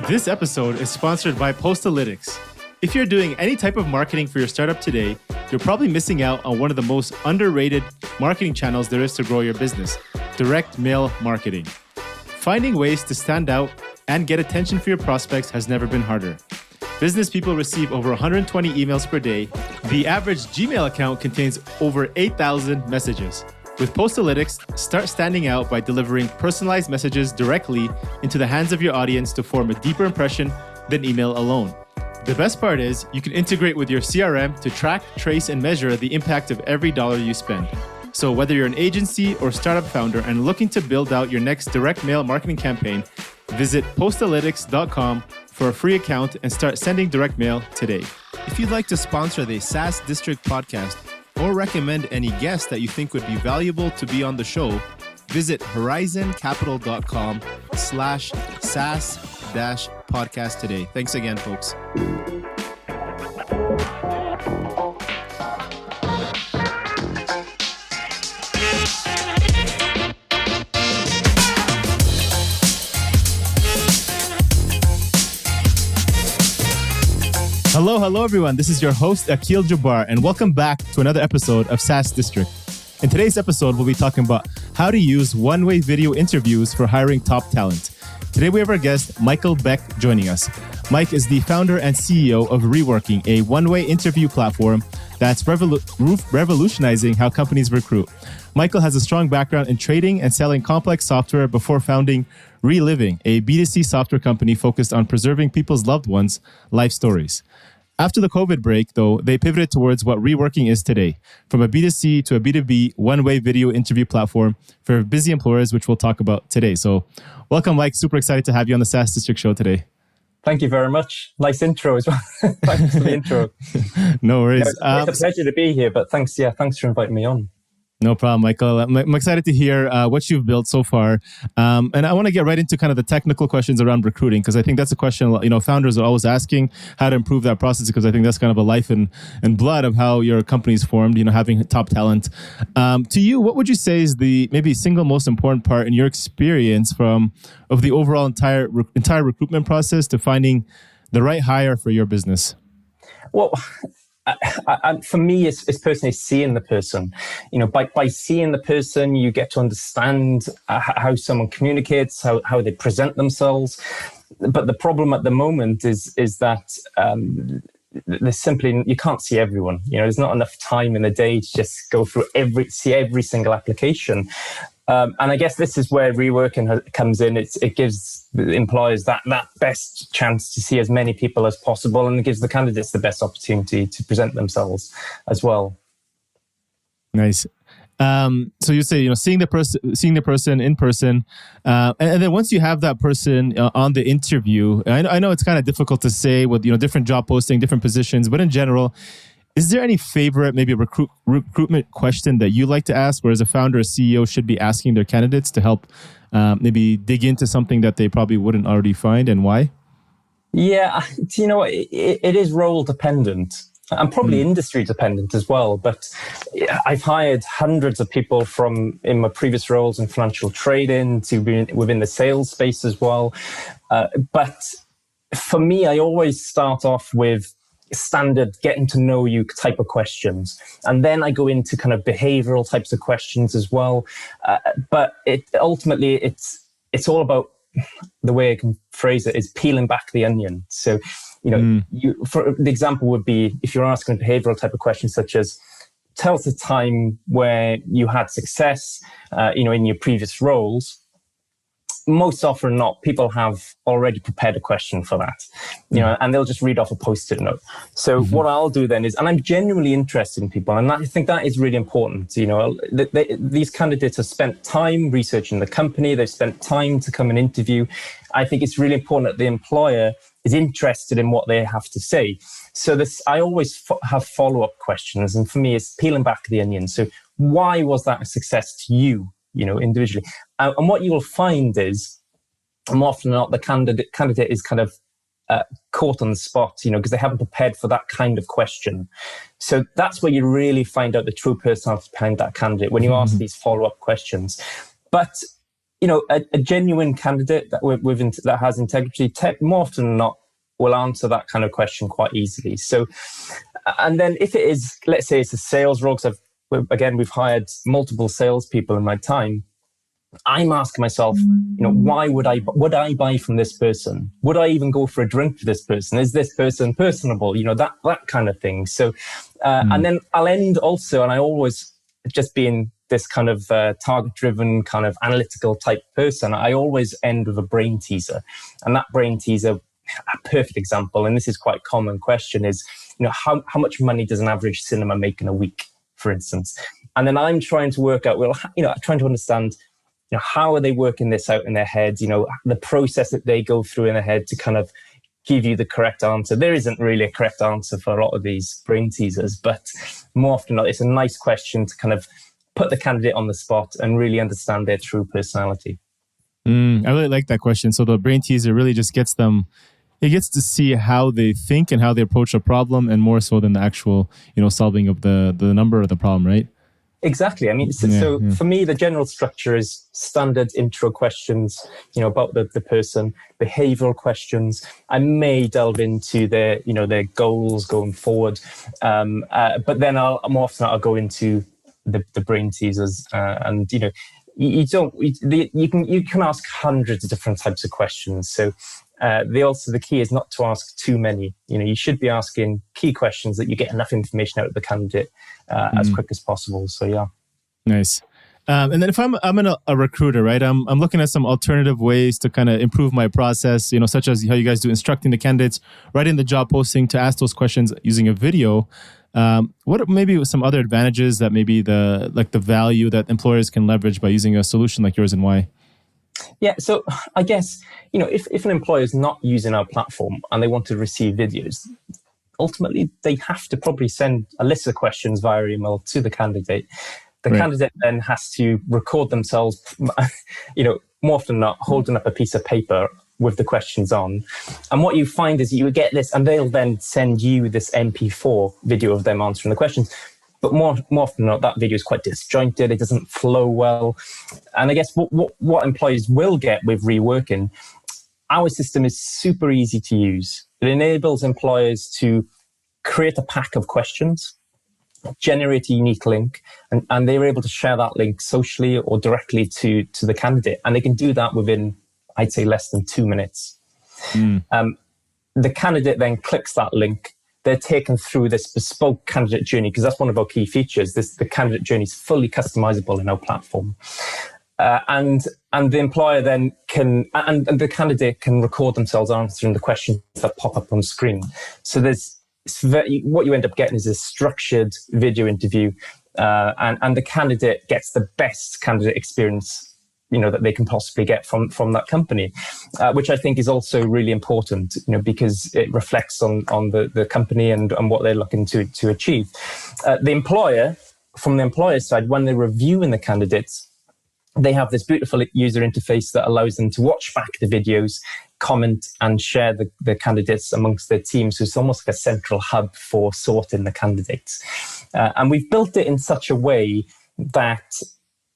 This episode is sponsored by Postalytics. If you're doing any type of marketing for your startup today, you're probably missing out on one of the most underrated marketing channels there is to grow your business, direct mail marketing. Finding ways to stand out and get attention for your prospects has never been harder. Business people receive over 120 emails per day. The average Gmail account contains over 8,000 messages. With Postalytics, start standing out by delivering personalized messages directly into the hands of your audience to form a deeper impression than email alone. The best part is you can integrate with your CRM to track, trace, and measure the impact of every dollar you spend. So whether you're an agency or startup founder and looking to build out your next direct mail marketing campaign, visit postalytics.com for a free account and start sending direct mail today. If you'd like to sponsor the SaaS District podcast or recommend any guests that you think would be valuable to be on the show, visit horizoncapital.com/SaaS-podcast today. Thanks again, folks. Hello, everyone. This is your host, Akil Jabbar, and welcome back to another episode of SaaS District. In today's episode, we'll be talking about how to use one-way video interviews for hiring top talent. Today, we have our guest, Michael Beck, joining us. Mike is the founder and CEO of Reworking, a one-way interview platform that's revolutionizing how companies recruit. Michael has a strong background in trading and selling complex software before founding Reliving, a B2C software company focused on preserving people's loved ones' life stories. After the COVID break, though, they pivoted towards what Reworking is today, from a B2C to a B2B one-way video interview platform for busy employers, which we'll talk about today. So welcome, Mike. Super excited to have you on the SaaS District show today. Thank you very much. Nice intro as well. Thanks for the intro. No worries. It's a pleasure to be here, but thanks for inviting me on. No problem, Michael. I'm excited to hear what you've built so far. And I want to get right into kind of the technical questions around recruiting, because I think that's a question, founders are always asking how to improve that process, because I think that's kind of a life and blood of how your company's formed, having top talent. To you, what would you say is the maybe single most important part in your experience of the overall entire recruitment process to finding the right hire for your business? Well, for me, it's personally seeing the person. By seeing the person, you get to understand how someone communicates, how they present themselves. But the problem at the moment is that there's simply, you can't see everyone. There's not enough time in the day to just go through see every single application. And I guess this is where reworking comes in. It gives the employers that best chance to see as many people as possible, and it gives the candidates the best opportunity to present themselves as well. Nice. So you say, seeing the person in person, and then once you have that person on the interview, I know it's kind of difficult to say with different job posting, different positions, but in general, is there any favorite maybe recruitment question that you like to ask, where as a founder or CEO should be asking their candidates to help maybe dig into something that they probably wouldn't already find, and why? Yeah, it is role dependent and probably industry dependent as well. But I've hired hundreds of people in my previous roles in financial trading to be within the sales space as well. But for me, I always start off with standard getting to know you type of questions, and then I go into kind of behavioral types of questions as well. But ultimately it's all about, the way I can phrase it is peeling back the onion. So for the example would be, if you're asking a behavioral type of question such as, tell us a time where you had success in your previous roles. Most often than not, people have already prepared a question for that, and they'll just read off a Post-it note. So what I'll do then is, and I'm genuinely interested in people, and I think that is really important. These candidates have spent time researching the company. They've spent time to come and interview. I think it's really important that the employer is interested in what they have to say. So I always have follow-up questions, and for me, it's peeling back the onion. So why was that a success to you? Individually. And what you will find is, more often than not, the candidate is kind of caught on the spot, because they haven't prepared for that kind of question. So that's where you really find out the true personality behind that candidate, when you ask these follow-up questions. But a genuine candidate that has integrity, more often than not, will answer that kind of question quite easily. So, and then if it is, let's say it's a sales role, because we've hired multiple salespeople in my time. I'm asking myself, why would I buy from this person? Would I even go for a drink with this person? Is this person personable? That kind of thing. So, and then I'll end also, and I always, just being this kind of target-driven, kind of analytical type person, I always end with a brain teaser. And that brain teaser, a perfect example, and this is quite a common question, is, how much money does an average cinema make in a week, for instance? And then I'm trying to work out, trying to understand, how are they working this out in their heads? The process that they go through in their head to kind of give you the correct answer. There isn't really a correct answer for a lot of these brain teasers, but more often than not, it's a nice question to kind of put the candidate on the spot and really understand their true personality. I really like that question. So the brain teaser really just gets them, it gets to see how they think and how they approach a problem, and more so than the actual, solving of the number of the problem, right? Exactly. I mean, for me, the general structure is standard intro questions, about the person, behavioral questions. I may delve into their goals going forward, but then I'll go into the brain teasers, and you can ask hundreds of different types of questions. So the key is not to ask too many. You should be asking key questions that you get enough information out of the candidate as quick as possible. So yeah. Nice. And then if I'm a recruiter, right? I'm looking at some alternative ways to kind of improve my process, such as how you guys do instructing the candidates, writing the job posting to ask those questions using a video. What are maybe some other advantages that maybe the value that employers can leverage by using a solution like yours, and why? Yeah, so I guess, if an employer is not using our platform and they want to receive videos, ultimately they have to probably send a list of questions via email to the candidate. The candidate then has to record themselves, more often than not, holding up a piece of paper with the questions on. And what you find is you get this, and they'll then send you this MP4 video of them answering the questions. But more often than not, that video is quite disjointed. It doesn't flow well. And I guess what employees will get with Reworking, our system is super easy to use. It enables employers to create a pack of questions, generate a unique link, and they're able to share that link socially or directly to the candidate. And they can do that within, I'd say, less than 2 minutes. The candidate then clicks that link. They're taken through this bespoke candidate journey, because that's one of our key features. The candidate journey is fully customizable in our platform. And the employer then can, and the candidate can record themselves answering the questions that pop up on screen. So what you end up getting is a structured video interview, and the candidate gets the best candidate experience that they can possibly get from that company, which I think is also really important, because it reflects on the company and what they're looking to achieve. The employer, from the employer side, when they're reviewing the candidates, they have this beautiful user interface that allows them to watch back the videos, comment, and share the candidates amongst their team. So it's almost like a central hub for sorting the candidates. And we've built it in such a way that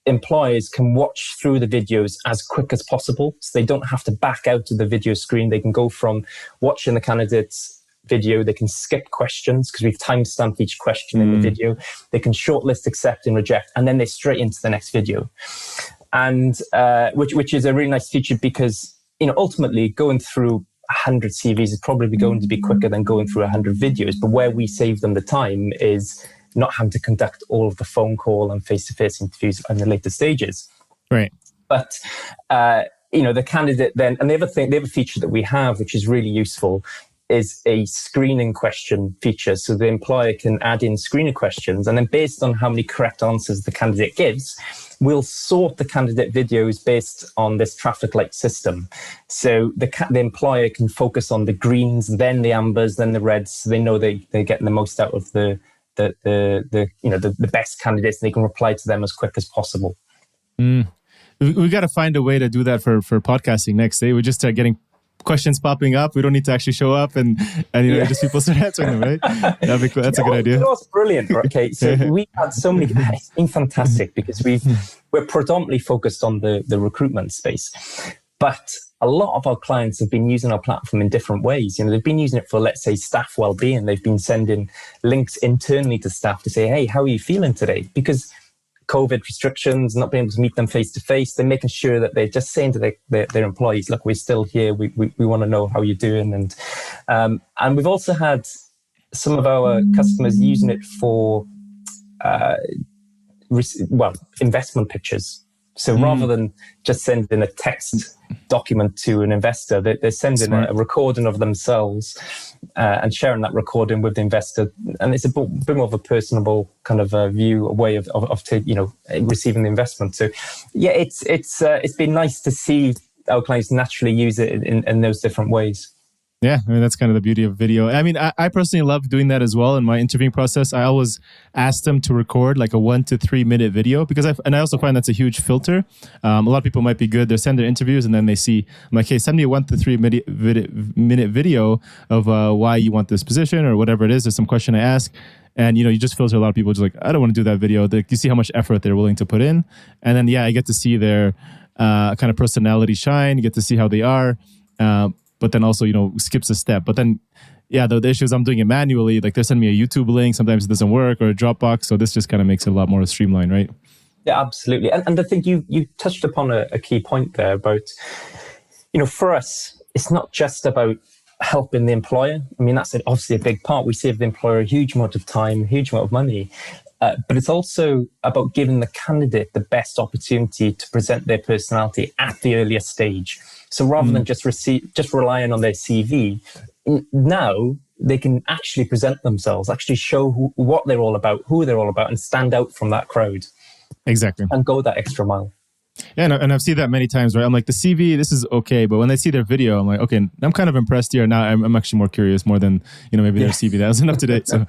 employers can watch through the videos as quick as possible. So they don't have to back out to the video screen. They can go from watching the candidates video, they can skip questions because we've timestamped each question in the video. They can shortlist, accept, and reject, and then they're straight into the next video. And which is a really nice feature, because ultimately going through 100 CVs is probably going to be quicker than going through 100 videos. But where we save them the time is not having to conduct all of the phone call and face-to-face interviews in the later stages. Right. But the candidate then, and the other feature that we have, which is really useful, is a screening question feature. So the employer can add in screening questions, and then based on how many correct answers the candidate gives, we'll sort the candidate videos based on this traffic light system. So the employer can focus on the greens, then the ambers, then the reds. So they know they're getting the most out of the best candidates, and they can reply to them as quick as possible. We got to find a way to do that for podcasting next. We just start getting questions popping up. We don't need to actually show up and just people start answering them, right? That'd be cool. That's a good idea. It was brilliant. Okay, so we had so many. It's been fantastic because we're predominantly focused on the recruitment space, but a lot of our clients have been using our platform in different ways. They've been using it for, let's say, staff well-being. They've been sending links internally to staff to say, "Hey, how are you feeling today?" Because COVID restrictions, not being able to meet them face to face, they're making sure that they're just saying to their employees, "Look, we're still here. We want to know how you're doing." And we've also had some of our customers using it for investment pitches. So rather than just sending a text document to an investor, they're sending a recording of themselves and sharing that recording with the investor. And it's a bit more of a personable kind of view, a way of receiving the investment. So yeah, it's been nice to see our clients naturally use it in those different ways. Yeah, I mean, that's kind of the beauty of video. I mean, I personally love doing that as well in my interviewing process. I always ask them to record like a 1 to 3 minute video because I also find that's a huge filter. A lot of people might be good. They send their interviews and then they see, I'm like, hey, send me a 1 to 3 minute video of why you want this position or whatever it is. There's some question I ask. And, you just filter a lot of people just like, I don't want to do that video. You see how much effort they're willing to put in. And then, I get to see their kind of personality shine. You get to see how they are. But then also, skips a step. But then, the issue is I'm doing it manually. Like they're sending me a YouTube link. Sometimes it doesn't work, or a Dropbox. So this just kind of makes it a lot more streamlined, right? Yeah, absolutely. And I think you touched upon a key point there about, for us, it's not just about helping the employer. I mean, that's obviously a big part. We save the employer a huge amount of time, a huge amount of money. But it's also about giving the candidate the best opportunity to present their personality at the earliest stage. So rather than just relying on their CV, now they can actually present themselves, actually show what they're all about, who they're all about, and stand out from that crowd. Exactly. And go that extra mile. Yeah, and I've seen that many times, right? I'm like, the CV, this is okay, but when I see their video, I'm like, okay, I'm kind of impressed here. Now I'm actually more curious, more than maybe their CV that wasn't up to date. So,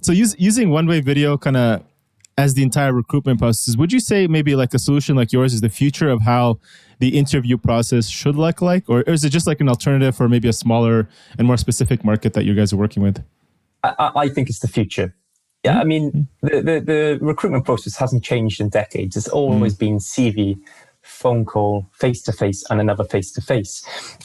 so using one-way video kind of as the entire recruitment process, would you say maybe like a solution like yours is the future of how the interview process should look like, or is it just like an alternative for maybe a smaller and more specific market that you guys are working with? I think it's the future. Yeah, I mean, the recruitment process hasn't changed in decades. It's always been CV, phone call, face-to-face, and another face-to-face.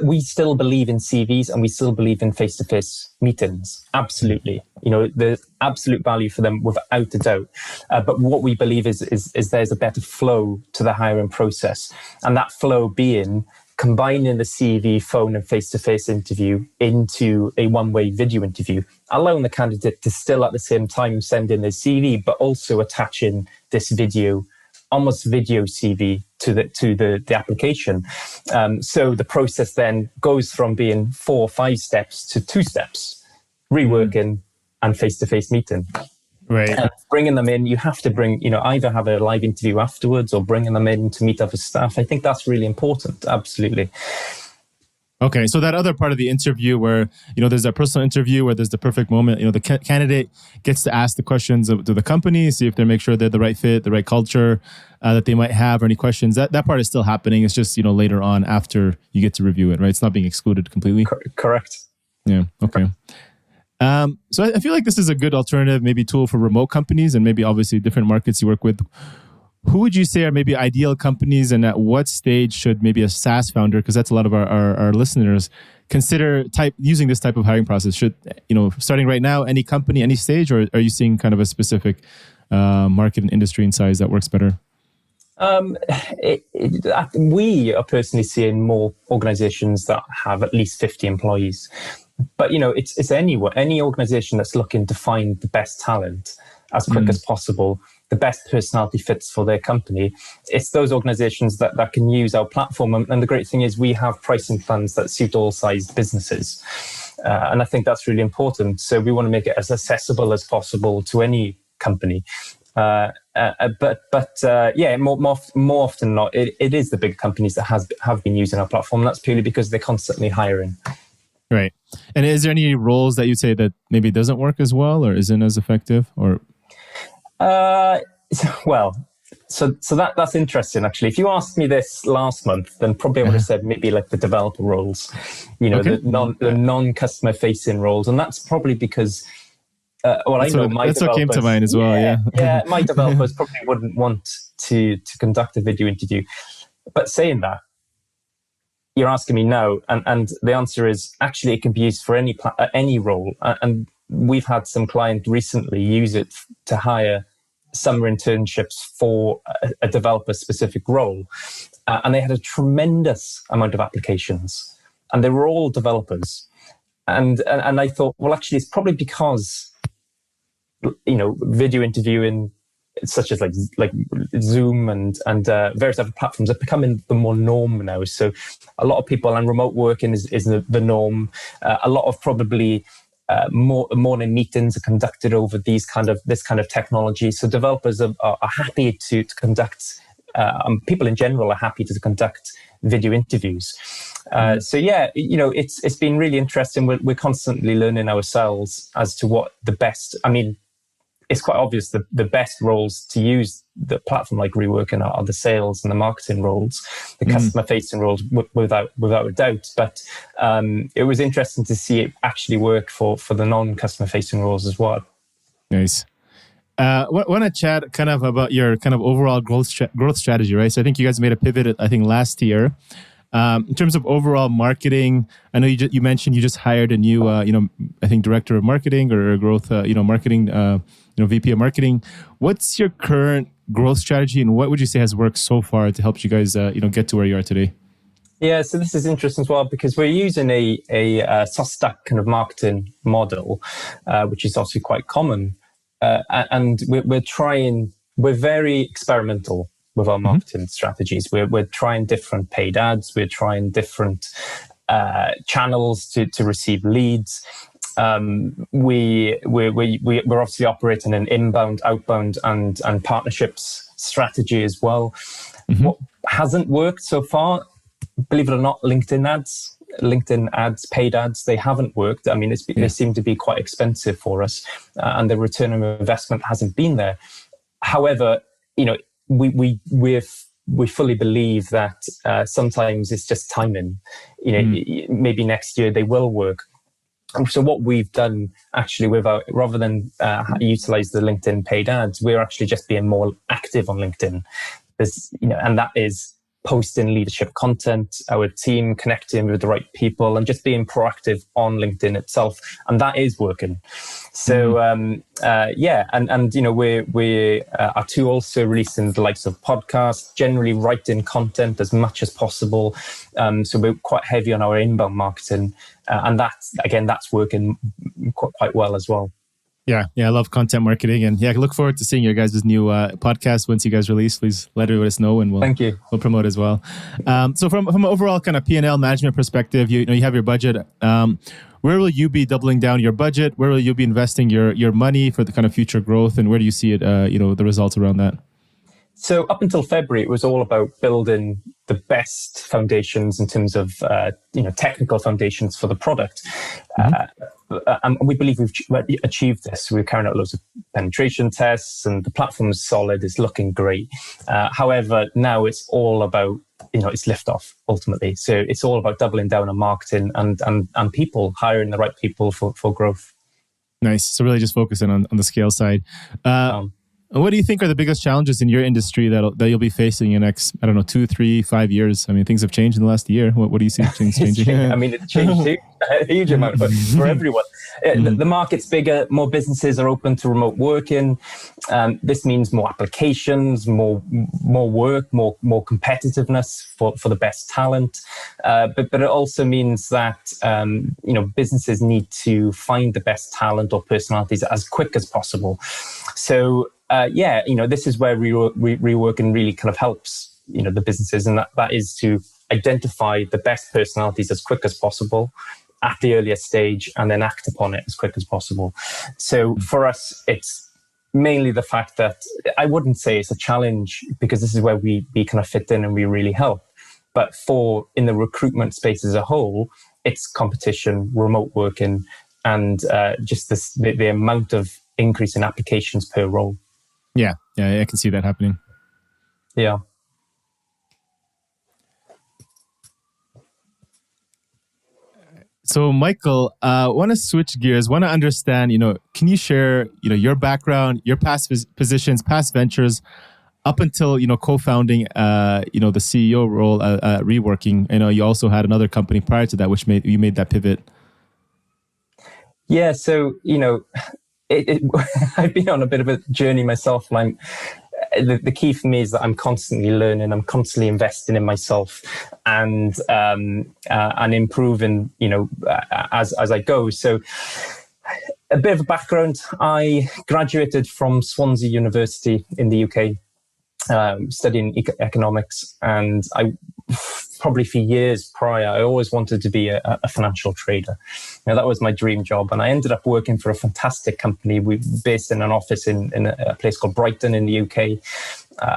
We still believe in CVs and we still believe in face-to-face meetings. Absolutely. There's absolute value for them without a doubt. But what we believe is there's a better flow to the hiring process. And that flow being combining the CV, phone, and face-to-face interview into a one-way video interview, allowing the candidate to still at the same time send in their CV, but also attaching this video, almost video CV to the application. So the process then goes from being 4 or 5 steps to 2 steps, reworking and face-to-face meeting. Right. And bringing them in, you have to either have a live interview afterwards or bringing them in to meet other staff. I think that's really important. Absolutely. Okay, so that other part of the interview where, there's that personal interview where there's the perfect moment, the candidate gets to ask the questions to the company, see if they make sure they're the right fit, the right culture that they might have, or any questions. That part is still happening. It's just, later on after you get to review it, right? It's not being excluded completely. Correct. Yeah, okay. So I feel like this is a good alternative, maybe tool for remote companies and maybe obviously different markets you work with. Who would you say are maybe ideal companies, and at what stage should maybe a SaaS founder, because that's a lot of our listeners, consider using this type of hiring process? Should, starting right now, any company, any stage, or are you seeing kind of a specific market and industry and size that works better? We are personally seeing more organizations that have at least 50 employees. But, it's any organization that's looking to find the best talent as quick as possible, the best personality fits for their company. It's those organizations that can use our platform. And the great thing is we have pricing plans that suit all sized businesses. And I think that's really important. So we want to make it as accessible as possible to any company. More often than not, it is the big companies that have been using our platform. That's purely because they're constantly hiring. Right. And is there any roles that you'd say that maybe doesn't work as well or isn't as effective? Or So that's interesting, actually. If you asked me this last month, then probably I would have said maybe like the developer roles, Okay. the non-customer facing roles. And that's probably because, I know my that's developers... what came to mind as well, yeah. my developers probably wouldn't want to conduct a video interview. But saying that, you're asking me now, and the answer is actually it can be used for any role. And we've had some clients recently use it to hire summer internships for a developer-specific role. And they had a tremendous amount of applications. And they were all developers. And I thought, well, actually, it's probably because, video interviewing, such as like Zoom and various other platforms are becoming the more norm now. So a lot of people, and remote working is the norm. A lot of probably morning meetings are conducted over this kind of technology. So developers are happy to conduct, people in general are happy to conduct video interviews. So yeah, it's been really interesting. We're constantly learning ourselves as to what the best. I mean, it's quite obvious that the best roles to use the platform like Reworking are the sales and the marketing roles, the customer-facing roles, without a doubt. But it was interesting to see it actually work for the non-customer-facing roles as well. Nice. Want to chat kind of about your kind of overall growth strategy, right? So I think you guys made a pivot, I think, last year. In terms of overall marketing, I know you mentioned you just hired a new, I think director of marketing or growth, marketing, VP of marketing. What's your current growth strategy, and what would you say has worked so far to help you guys, get to where you are today? Yeah, so this is interesting as well because we're using a SaaS stack kind of marketing model, which is obviously quite common, and we're very experimental with our marketing strategies. We're trying different paid ads. We're trying different channels to receive leads. We're obviously operating an inbound, outbound, and partnerships strategy as well. What hasn't worked so far, believe it or not, LinkedIn ads, paid ads, they haven't worked. I mean, they seem to be quite expensive for us, and the return on investment hasn't been there. However, we fully believe that sometimes it's just timing. Maybe next year they will work. So what we've done actually rather than utilize the LinkedIn paid ads, we're actually just being more active on LinkedIn. And that is posting leadership content, our team connecting with the right people, and just being proactive on LinkedIn itself. And that is working. So, we are too also releasing the likes of podcasts, generally writing content as much as possible. So we're quite heavy on our inbound marketing. And that's working quite well as well. Yeah, I love content marketing, and I look forward to seeing your guys' new podcast once you guys release. Please let us know, and we'll promote as well. So from an overall kind of P&L management perspective, you have your budget. Where will you be doubling down your budget? Where will you be investing your money for the kind of future growth, and where do you see it? The results around that. So up until February, it was all about building the best foundations in terms of technical foundations for the product. And we believe we've achieved this. We're carrying out loads of penetration tests, and the platform is solid. It's looking great. However, now it's all about it's liftoff ultimately. So it's all about doubling down on marketing and people, hiring the right people for growth. Nice. So really just focusing on the scale side. What do you think are the biggest challenges in your industry that you'll be facing in the next, 2, 3, 5 years? I mean, things have changed in the last year. What do you see things changing? I mean, it's changed a huge amount for everyone. The market's bigger. More businesses are open to remote working. This means more applications, more work, more competitiveness for the best talent. But it also means that businesses need to find the best talent or personalities as quick as possible. So this is where Reworking really kind of helps, the businesses, and that is to identify the best personalities as quick as possible at the earliest stage, and then act upon it as quick as possible. So for us, it's mainly the fact that I wouldn't say it's a challenge, because this is where we kind of fit in and we really help. But in the recruitment space as a whole, it's competition, remote working, and just the amount of increase in applications per role. Yeah, I can see that happening. Yeah. So, Michael, want to switch gears. Want to understand, can you share, your background, your past positions, past ventures, up until co-founding, the CEO role at Reworking. I know you also had another company prior to that, which you made that pivot. Yeah. So I've been on a bit of a journey myself, and the key for me is that I'm constantly learning, I'm constantly investing in myself, and improving, as I go. So a bit of a background: I graduated from Swansea University in the UK, studying economics, and I probably for years prior, I always wanted to be a financial trader. That was my dream job, and I ended up working for a fantastic company. We based in an office in a place called Brighton in the UK.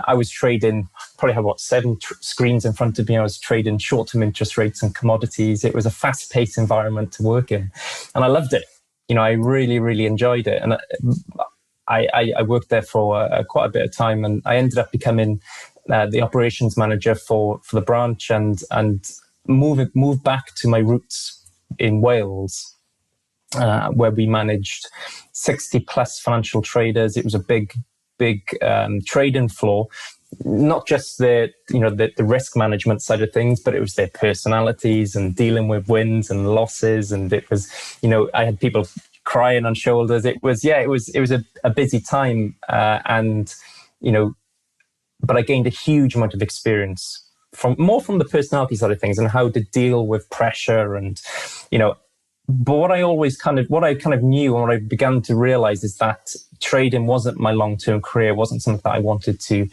I was trading, probably had 7 screens in front of me. I was trading short-term interest rates and commodities. It was a fast-paced environment to work in, and I loved it. I really, really enjoyed it, and I worked there for quite a bit of time, and I ended up becoming the operations manager for the branch, and moved back to my roots in Wales, where we managed 60 plus financial traders. It was a big trading floor. Not just the risk management side of things, but it was their personalities and dealing with wins and losses, and it was I had people crying on shoulders. It was a busy time, but I gained a huge amount of experience from the personality side of things and how to deal with pressure, and but what I kind of knew and what I began to realize is that trading wasn't my long-term career, wasn't something that I wanted to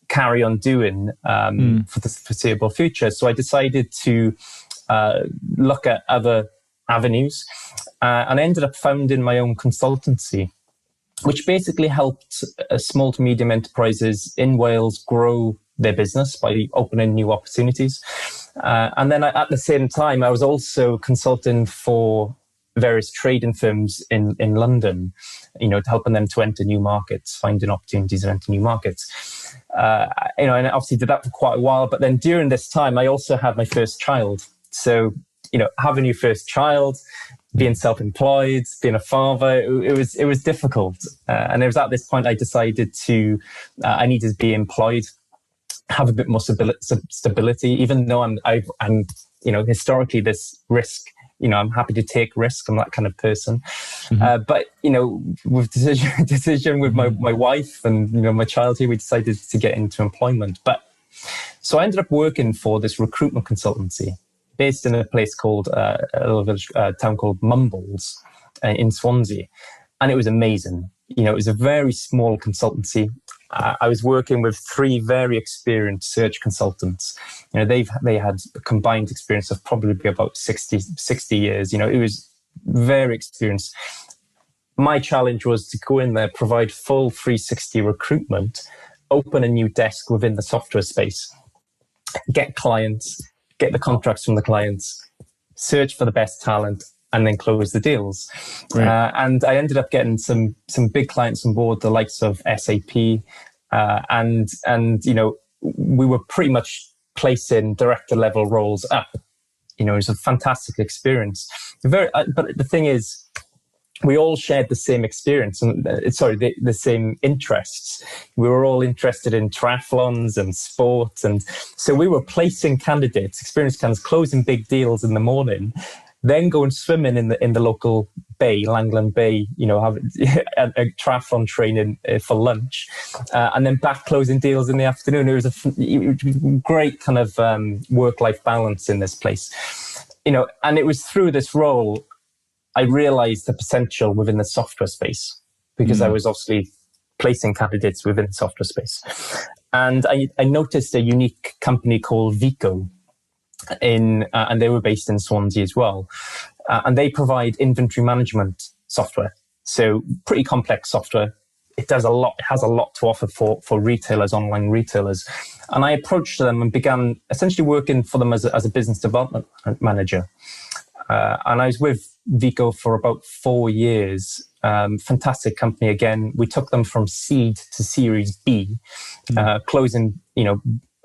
carry on doing for the foreseeable future. So I decided to look at other avenues, and I ended up founding my own consultancy, which basically helped small to medium enterprises in Wales grow their business by opening new opportunities. And then at the same time, I was also consulting for various trading firms in London, helping them to enter new markets, finding opportunities to enter new markets. And I obviously did that for quite a while. But then during this time, I also had my first child. So, having your first child, being self-employed, being a father, it was difficult. And it was at this point I decided I needed to be employed, have a bit more stability, even though I'm historically this risk, I'm happy to take risk. I'm that kind of person. Mm-hmm. But, with decision with my wife and, my child here, we decided to get into employment. But so I ended up working for this recruitment consultancy based in a place called a little village, town called Mumbles in Swansea. And it was amazing. It was a very small consultancy. I was working with 3 very experienced search consultants. They had a combined experience of probably about 60 years. It was very experienced. My challenge was to go in there, provide full 360 recruitment, open a new desk within the software space, get clients, get the contracts from the clients, search for the best talent, and then close the deals. Right. And I ended up getting some big clients on board, the likes of SAP, and we were pretty much placing director level roles up. It was a fantastic experience. But the thing is, we all shared the same experience and the same interests. We were all interested in triathlons and sports, and so we were placing candidates, experienced candidates, closing big deals in the morning, then going swimming in the local bay, Langland Bay, have a triathlon training for lunch, and then back closing deals in the afternoon. It was a great kind of work-life balance in this place, and it was through this role I realized the potential within the software space, because I was obviously placing candidates within the software space. And I noticed a unique company called Vico and they were based in Swansea as well. And they provide inventory management software. So pretty complex software. It has a lot to offer for retailers, online retailers. And I approached them and began essentially working for them as a business development manager. And I was with Vico for about 4 years, Fantastic company again. We took them from seed to Series B, closing,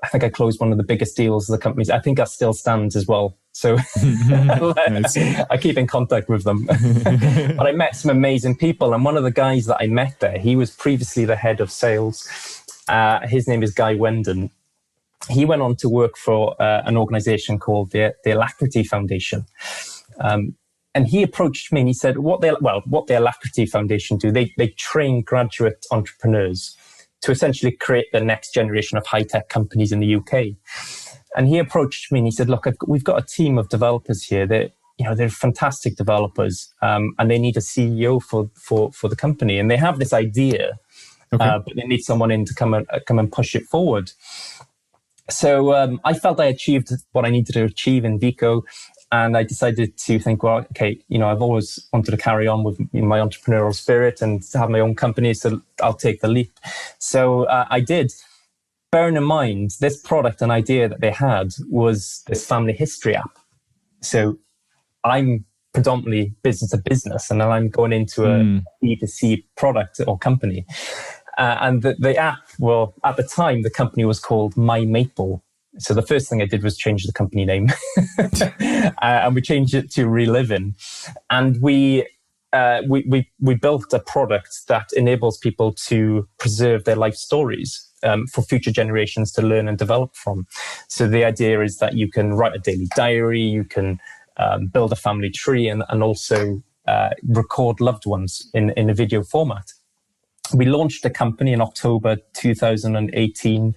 I think I closed one of the biggest deals of the companies. I think that still stands as well. So I keep in contact with them. But I met some amazing people. And one of the guys that I met there, he was previously the head of sales. His name is Guy Wendon. He went on to work for an organization called the Alacrity Foundation. And he approached me and he said, what the Alacrity Foundation do, they train graduate entrepreneurs to essentially create the next generation of high-tech companies in the UK. And he approached me and he said, look, we've got a team of developers here. They're fantastic developers, and they need a CEO for the company. And they have this idea, but they need someone in to come and push it forward. So I felt I achieved what I needed to achieve in Vico. And I decided to think, well, okay, I've always wanted to carry on with my entrepreneurial spirit and to have my own company, so I'll take the leap. So I did. Bearing in mind, this product and idea that they had was this family history app. So I'm predominantly business to business, and then I'm going into a B2C product or company. And the app, well, at the time, the company was called My Maple. So the first thing I did was change the company name, and we changed it to Reliving. And we built a product that enables people to preserve their life stories for future generations to learn and develop from. So the idea is that you can write a daily diary, you can build a family tree, and also record loved ones in a video format. We launched the company in October 2018.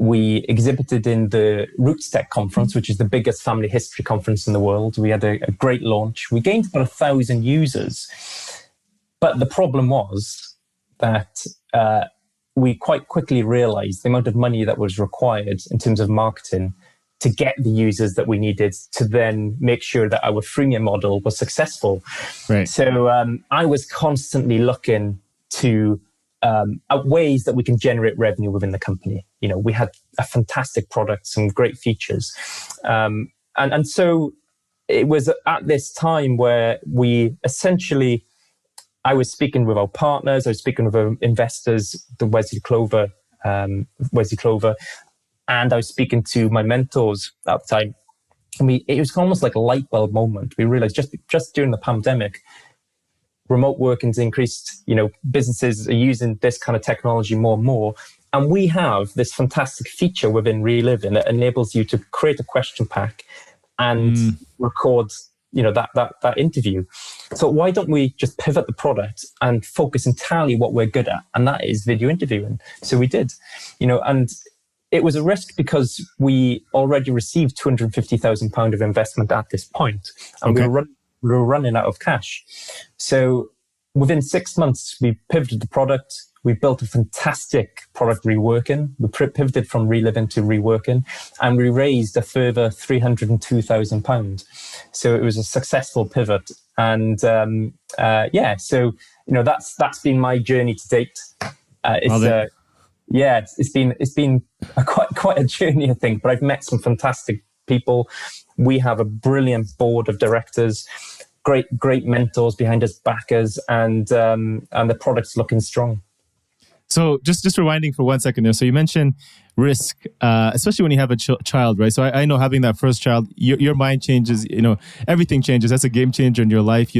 We exhibited in the Roots Tech conference, which is the biggest family history conference in the world. We had a great launch. We gained about 1,000 users. But the problem was that we quite quickly realized the amount of money that was required in terms of marketing to get the users that we needed to then make sure that our freemium model was successful. Right. So I was constantly looking to ways that we can generate revenue within the company. We had a fantastic product, some great features. And so it was at this time where I was speaking with our partners, I was speaking with our investors, the Wesley Clover, and I was speaking to my mentors at the time. It was almost like a light bulb moment. We realized just during the pandemic, remote working's increased, businesses are using this kind of technology more and more. And we have this fantastic feature within Reliving that enables you to create a question pack and record, that interview. So why don't we just pivot the product and focus entirely what we're good at? And that is video interviewing. So we did, and it was a risk because we already received £250,000 of investment at this point, and we were running out of cash. So within 6 months, we pivoted the product. We built a fantastic product, Reworking. We pivoted from Reliving to Reworking, and we raised a further £302,000. So it was a successful pivot. And so that's been my journey to date. It's been quite a journey, I think. But I've met some fantastic people. We have a brilliant board of directors, great mentors behind us, backers, and the product's looking strong. So just rewinding for 1 second there. So you mentioned risk, especially when you have a child, right? So I know having that first child, your mind changes, everything changes. That's a game changer in your life.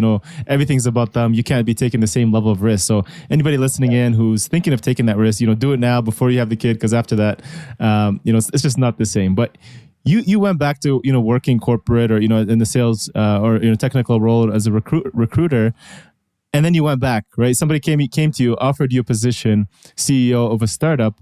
Everything's about them. You can't be taking the same level of risk. So anybody listening in who's thinking of taking that risk, do it now before you have the kid, because after that, it's just not the same. But you went back to, working corporate or, in the sales or technical role as a recruiter. And then you went back, right? Somebody came to you, offered you a position, CEO of a startup.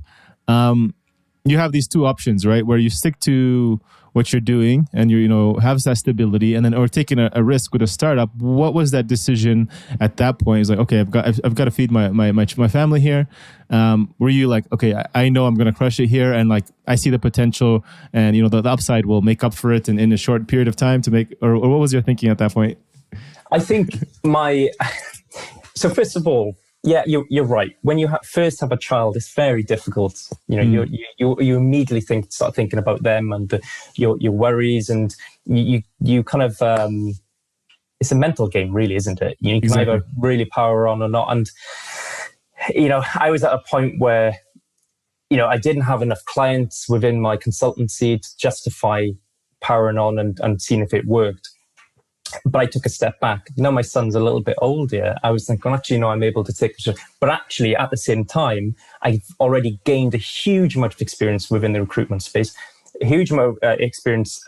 You have these two options, right? Where you stick to what you're doing and you have that stability, and then or taking a risk with a startup. What was that decision at that point? It's like, okay, I've got to feed my family here. Were you like, okay, I know I'm going to crush it here, and like I see the potential, and the upside will make up for it in a short period of time to make, or what was your thinking at that point? I think so first of all, yeah, you're right. When you first have a child, it's very difficult. You immediately start thinking about them and your worries, and you kind of it's a mental game, really, isn't it? You can either really power on or not. And, I was at a point where, I didn't have enough clients within my consultancy to justify powering on and seeing if it worked. But I took a step back. Now my son's a little bit older. I was thinking, actually, I'm able to take this. But actually, at the same time, I've already gained a huge amount of experience within the recruitment space, a huge amount of experience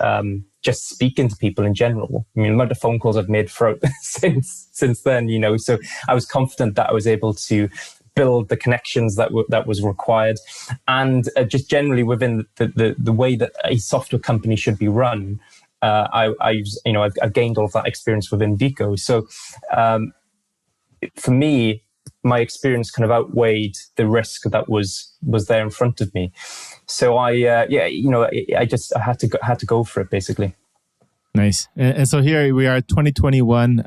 just speaking to people in general. I mean, the amount of phone calls I've made throughout since then, So I was confident that I was able to build the connections that was required, and just generally within the way that a software company should be run. I've gained all of that experience within Vico. So for me, my experience kind of outweighed the risk that was there in front of me. So I had to go for it, basically. Nice. And so here we are, 2021,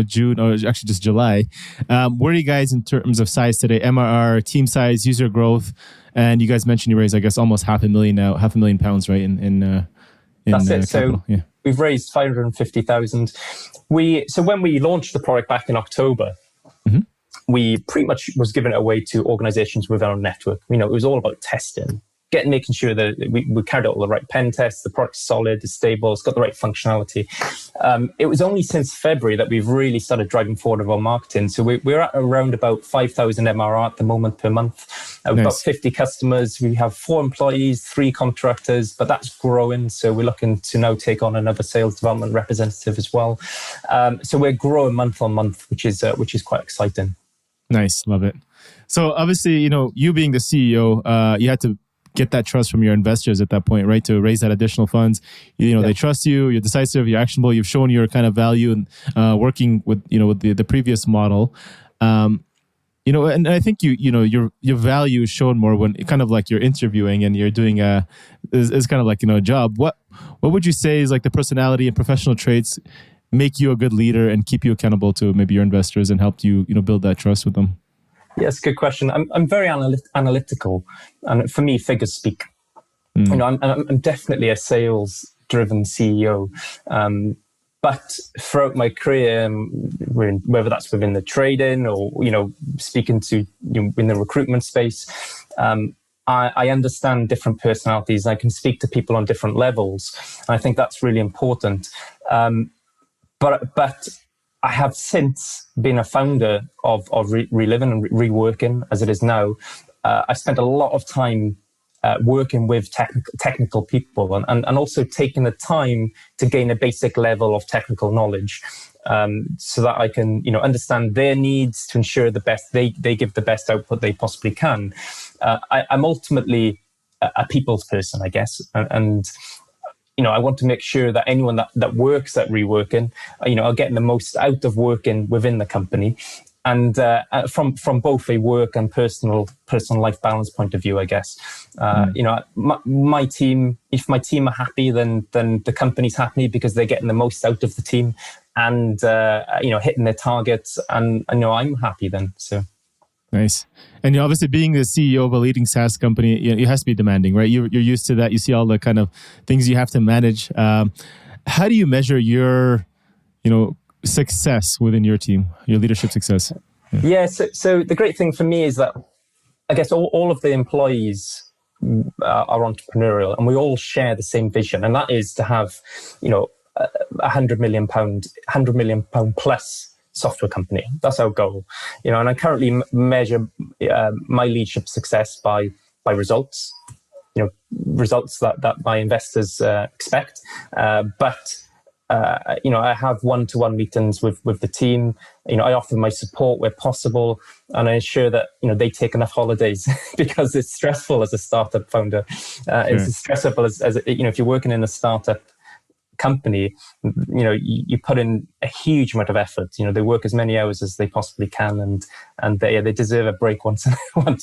June, or actually just July. Where are you guys in terms of size today? MRR, team size, user growth, and you guys mentioned you raised, I guess, almost £500,000, right? In That's it. capital. So we've raised 550,000. So when we launched the product back in October, we pretty much was giving it away to organizations within our network. It was all about testing. Making sure that we carried out all the right pen tests, the product's solid, it's stable, it's got the right functionality. It was only since February that we've really started driving forward with our marketing. So we're at around about 5,000 MRR at the moment per month. We've got 50 customers. We have 4 employees, 3 contractors, but that's growing. So we're looking to now take on another sales development representative as well. So we're growing month on month, which is quite exciting. Nice, love it. So obviously, you being the CEO, you had to get that trust from your investors at that point, right? To raise that additional funds. They trust you, you're decisive, you're actionable, you've shown your kind of value in working with, with the previous model. And I think your value is shown more when kind of like you're interviewing and you're doing is kind of like, a job. What would you say is like the personality and professional traits make you a good leader and keep you accountable to maybe your investors and help you, build that trust with them? Yes, good question. I'm very analytical, and for me, figures speak. I'm definitely a sales-driven CEO. But throughout my career, whether that's within the trading or speaking to in the recruitment space, I understand different personalities. I can speak to people on different levels, and I think that's really important. But I have since been a founder of Reliving and Reworking as it is now. I spent a lot of time working with technical people and also taking the time to gain a basic level of technical knowledge so that I can understand their needs to ensure the best they give the best output they possibly can. I'm ultimately a people's person, I guess, and I want to make sure that anyone that works at Reworking, are getting the most out of working within the company, and from both a work and personal life balance point of view, I guess. My team, if my team are happy, then the company's happy because they're getting the most out of the team and hitting their targets, and I'm happy then. So. Nice. And obviously being the CEO of a leading SaaS company, it has to be demanding, right? You're used to that. You see all the kind of things you have to manage. How do you measure your, success within your team, your leadership success? Yeah. So the great thing for me is that I guess all of the employees are entrepreneurial, and we all share the same vision, and that is to have, £100 million plus software company. That's our goal, and I currently measure my leadership success by results, results that my investors expect. But I have one-to-one meetings with the team. I offer my support where possible, and I ensure that they take enough holidays because it's stressful as a startup founder. It's as stressful as if you're working in a startup company, you put in a huge amount of effort. They work as many hours as they possibly can, and they deserve a break once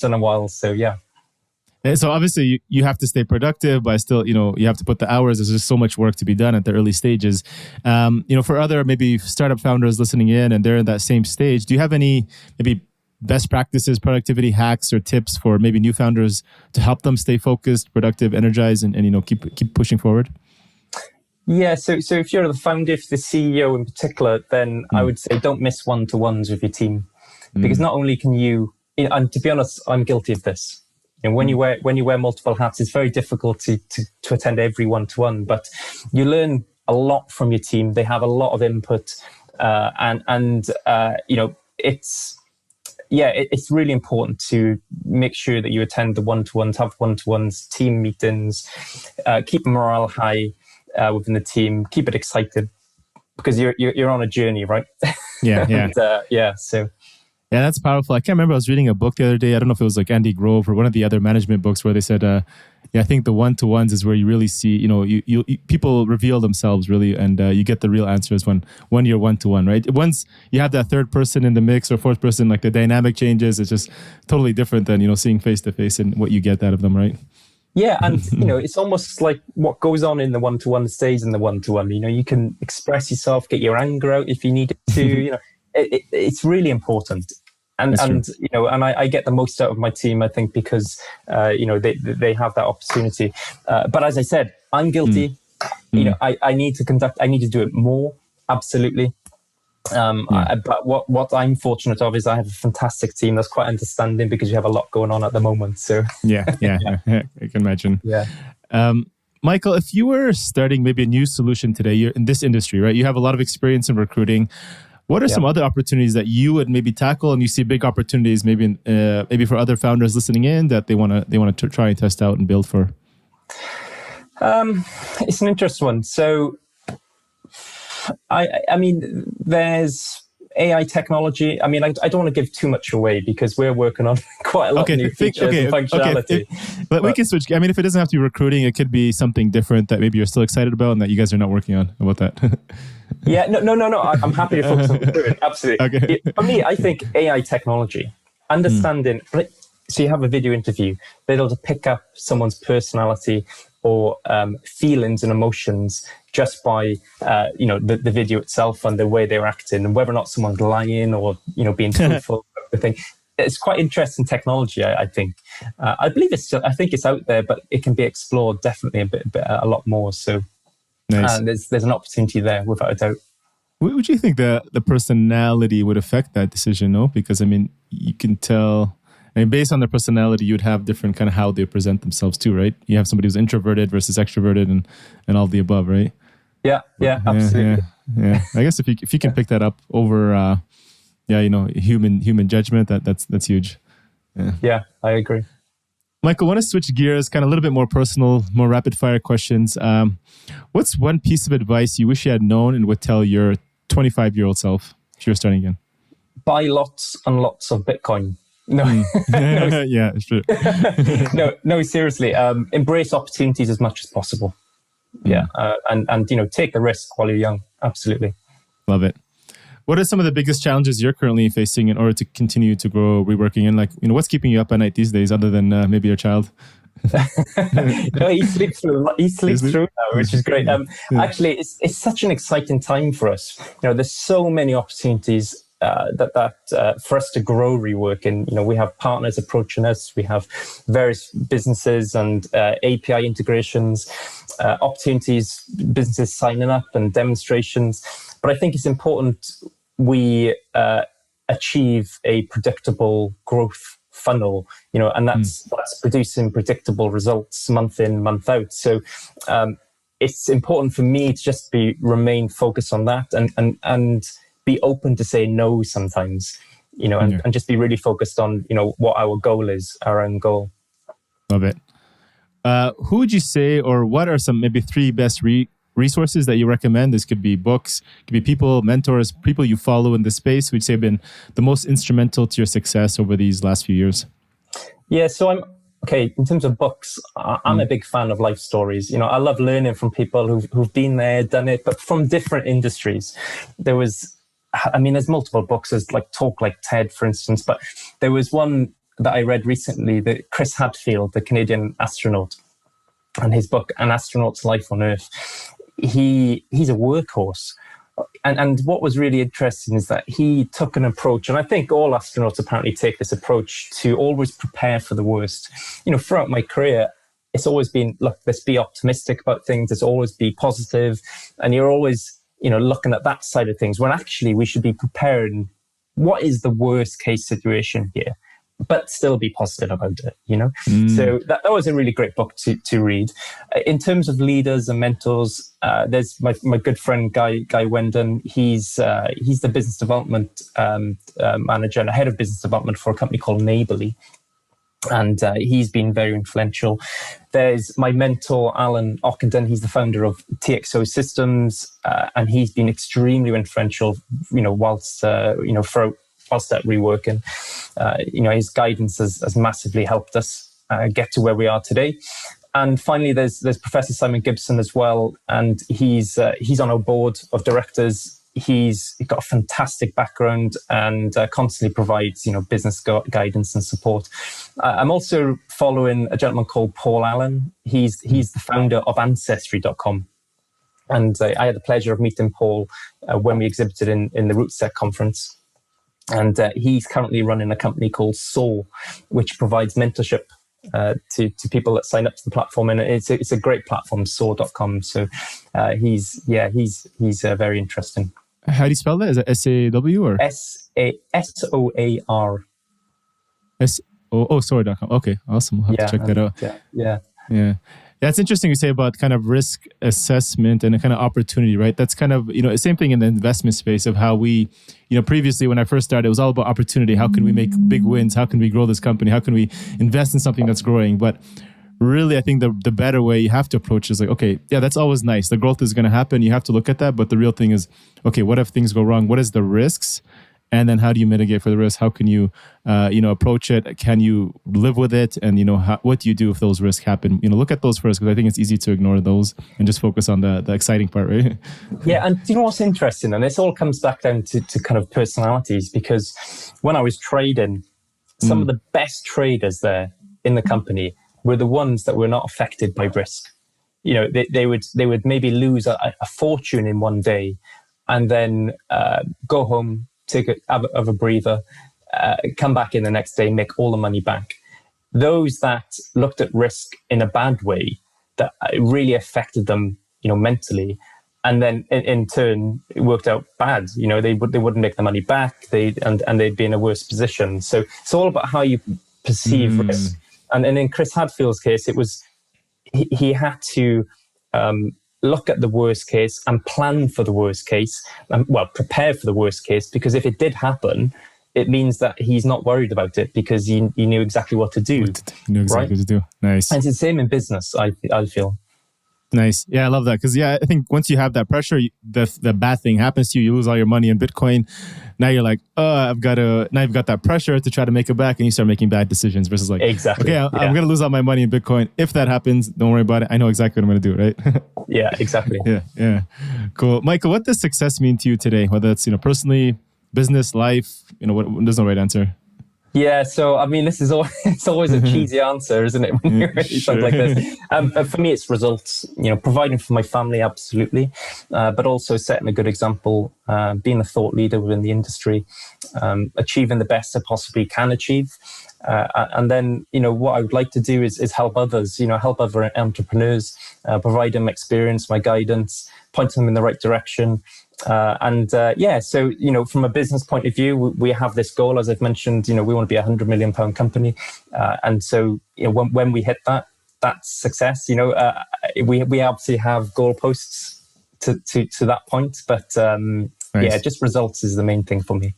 in a while. So yeah. And so obviously you have to stay productive, but still, you have to put the hours. There's just so much work to be done at the early stages. For other maybe startup founders listening in and they're in that same stage, do you have any maybe best practices, productivity hacks or tips for maybe new founders to help them stay focused, productive, energized, and keep pushing forward? Yeah, so if you're the founder, if the CEO in particular, then I would say don't miss one-to-ones with your team, because not only can and to be honest, I'm guilty of this. And when you wear multiple hats, it's very difficult to attend every one-to-one, but you learn a lot from your team. They have a lot of input, it's really important to make sure that you attend the one-to-ones, have one-to-ones, team meetings, keep morale high within the team, keep it excited, because you're on a journey, right? Yeah, yeah. So. Yeah, that's powerful. I can't remember. I was reading a book the other day. I don't know if it was like Andy Grove or one of the other management books where they said, I think the one-to-ones is where you really see, you people reveal themselves really, and you get the real answers when you're one-to-one, right? Once you have that third person in the mix or fourth person, like the dynamic changes. It's just totally different than, seeing face-to-face and what you get out of them, right? Yeah, and it's almost like what goes on in the one-to-one stays in the one-to-one. You can express yourself, get your anger out if you need to. It's really important. And I get the most out of my team, I think, because they have that opportunity. But as I said, I'm guilty. I need to do it more. Absolutely. But what I'm fortunate of is I have a fantastic team that's quite understanding, because you have a lot going on at the moment. So yeah, I can imagine. Yeah. Michael, if you were starting maybe a new solution today, you're in this industry, right? You have a lot of experience in recruiting. What are some other opportunities that you would maybe tackle, and you see big opportunities maybe for other founders listening in that they want to try and test out and build for? It's an interesting one. So, I mean, there's AI technology. I mean, I don't want to give too much away, because we're working on quite a lot of new features and functionality. But we can switch. I mean, if it doesn't have to be recruiting, it could be something different that maybe you're still excited about and that you guys are not working on. How about that? Yeah, no. I'm happy to focus on recruitment. Absolutely. Okay. For me, I think AI technology, understanding. So you have a video interview, they're able to pick up someone's personality or feelings and emotions just by the video itself and the way they're acting, and whether or not someone's lying or being truthful. It's quite interesting technology, I think. I believe I think it's out there, but it can be explored definitely a lot more. So nice. There's an opportunity there without a doubt. Would you think the personality would affect that decision? No, because I mean, you can tell. I mean, based on their personality, you'd have different kind of how they present themselves too, right? You have somebody who's introverted versus extroverted, and all the above, right? Yeah, absolutely. Yeah. I guess if you can pick that up over, human judgment, that's huge. Yeah, I agree. Michael, I want to switch gears, kind of a little bit more personal, more rapid fire questions. What's one piece of advice you wish you had known and would tell your 25-year-old self if you're starting again? Buy lots and lots of Bitcoin. No. Yeah, it's true. No, seriously. Embrace opportunities as much as possible. Yeah. And take the risk while you're young. Absolutely. Love it. What are some of the biggest challenges you're currently facing in order to continue to grow Reworking? And what's keeping you up at night these days other than maybe your child? No, he sleeps through now, which is great. Actually, it's such an exciting time for us. There's so many opportunities that for us to grow Reworking. We have partners approaching us. We have various businesses and API integrations, opportunities, businesses signing up and demonstrations. But I think it's important we achieve a predictable growth funnel, and that's producing predictable results month in, month out. So it's important for me to just remain focused on that and be open to say no sometimes, and just be really focused on, what our goal is, our own goal. Love it. Who would you say, or what are some maybe three best resources that you recommend? This could be books, it could be people, mentors, people you follow in the space who would say have been the most instrumental to your success over these last few years. Yeah, so in terms of books, I'm a big fan of life stories. I love learning from people who've been there, done it, but from different industries. There's multiple books. There's like Talk Like TED, for instance, but there was one that I read recently, that Chris Hadfield, the Canadian astronaut, and his book, An Astronaut's Life on Earth. He's a workhorse. And what was really interesting is that he took an approach, and I think all astronauts apparently take this approach, to always prepare for the worst. Throughout my career, it's always been, look, let's be optimistic about things. Let's always be positive. And you're always, looking at that side of things when actually we should be preparing what is the worst case situation here, but still be positive about it, So that was a really great book to read. In terms of leaders and mentors, there's my good friend, Guy Wendon. He's the business development manager and head of business development for a company called Neighbourly. And he's been very influential. There's my mentor, Alan Ockenden. He's the founder of TXO Systems, and he's been extremely influential, whilst at Reworking. His guidance has massively helped us get to where we are today. And finally, there's Professor Simon Gibson as well, and he's on our board of directors. He's got a fantastic background and constantly provides, business guidance and support. I'm also following a gentleman called Paul Allen. He's the founder of Ancestry.com. And I had the pleasure of meeting Paul when we exhibited in the RootSec conference. And he's currently running a company called Soul, which provides mentorship to people that sign up to the platform, and it's a great platform, soar.com. So he's very interesting. How do you spell that? Is it S-A-W or? S-O-A-R. Soar.com. Okay, awesome. We'll have to check that out. Yeah. That's interesting you say about kind of risk assessment and a kind of opportunity, right? That's kind of, same thing in the investment space of how we, previously when I first started, it was all about opportunity. How can we make big wins? How can we grow this company? How can we invest in something that's growing? But really, I think the better way you have to approach is like, okay, yeah, that's always nice. The growth is going to happen. You have to look at that. But the real thing is, okay, what if things go wrong? What is the risks? And then how do you mitigate for the risk? How can you, approach it? Can you live with it? And, what do you do if those risks happen? Look at those first, because I think it's easy to ignore those and just focus on the exciting part, right? Yeah. And do you know what's interesting? And this all comes back down to kind of personalities, because when I was trading, some of the best traders there in the company were the ones that were not affected by risk. They would maybe lose a fortune in one day and then go home, take a breather, come back in the next day, make all the money back. Those that looked at risk in a bad way, that it really affected them, mentally, and then in turn it worked out bad. They wouldn't make the money back. They'd be in a worse position. So it's all about how you perceive risk. And in Chris Hadfield's case, it was he had to look at the worst case and plan for the worst case, prepare for the worst case, because if it did happen, it means that he's not worried about it because he knew exactly what to do. He knew exactly what to do. Nice. And it's the same in business, I feel. Nice. Yeah, I love that. Because, I think once you have that pressure, the bad thing happens to you. You lose all your money in Bitcoin. Now you're like, now you've got that pressure to try to make it back, and you start making bad decisions versus like, exactly. Okay, I'm going to lose all my money in Bitcoin. If that happens, don't worry about it. I know exactly what I'm going to do, right? Yeah, exactly. Yeah. Cool. Michael, what does success mean to you today? Whether it's, personally, business, life, there's no right answer. Yeah, so I mean, it's always a cheesy answer, isn't it? When you're something like this. For me, it's results. Providing for my family, absolutely, but also setting a good example, being a thought leader within the industry, achieving the best I possibly can achieve, and then what I would like to do is help others. Help other entrepreneurs, provide them experience, my guidance, point them in the right direction. So from a business point of view, we have this goal, as I've mentioned. We want to be £100 million company, and so when we hit that, that's success. We obviously have goalposts to that point, but nice. Just results is the main thing for me.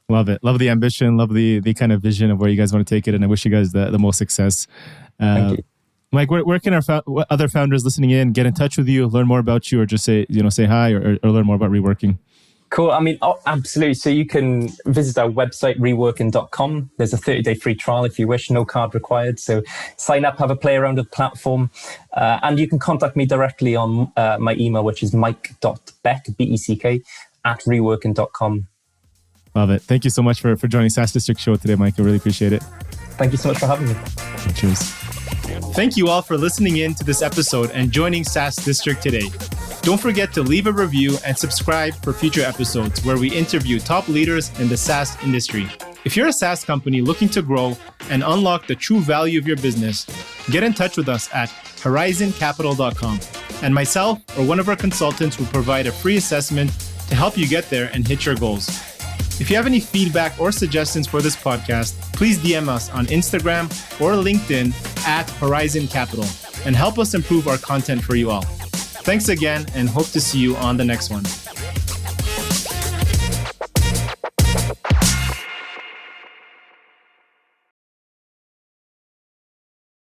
Love it. Love the ambition. Love the kind of vision of where you guys want to take it, and I wish you guys the most success. Thank you. Mike, where can our other founders listening in get in touch with you, learn more about you, or just say hi or learn more about Reworking? Cool. I mean, absolutely. So you can visit our website, reworking.com. There's a 30-day free trial if you wish, no card required. So sign up, have a play around with the platform. And you can contact me directly on my email, which is mike.beck, B-E-C-K, @reworking.com. Love it. Thank you so much for joining SaaS District Show today, Mike. I really appreciate it. Thank you so much for having me. Cheers. Thank you all for listening in to this episode and joining SaaS District today. Don't forget to leave a review and subscribe for future episodes where we interview top leaders in the SaaS industry. If you're a SaaS company looking to grow and unlock the true value of your business, get in touch with us at horizoncapital.com. And myself or one of our consultants will provide a free assessment to help you get there and hit your goals. If you have any feedback or suggestions for this podcast, please DM us on Instagram or LinkedIn at Horizon Capital and help us improve our content for you all. Thanks again and hope to see you on the next one.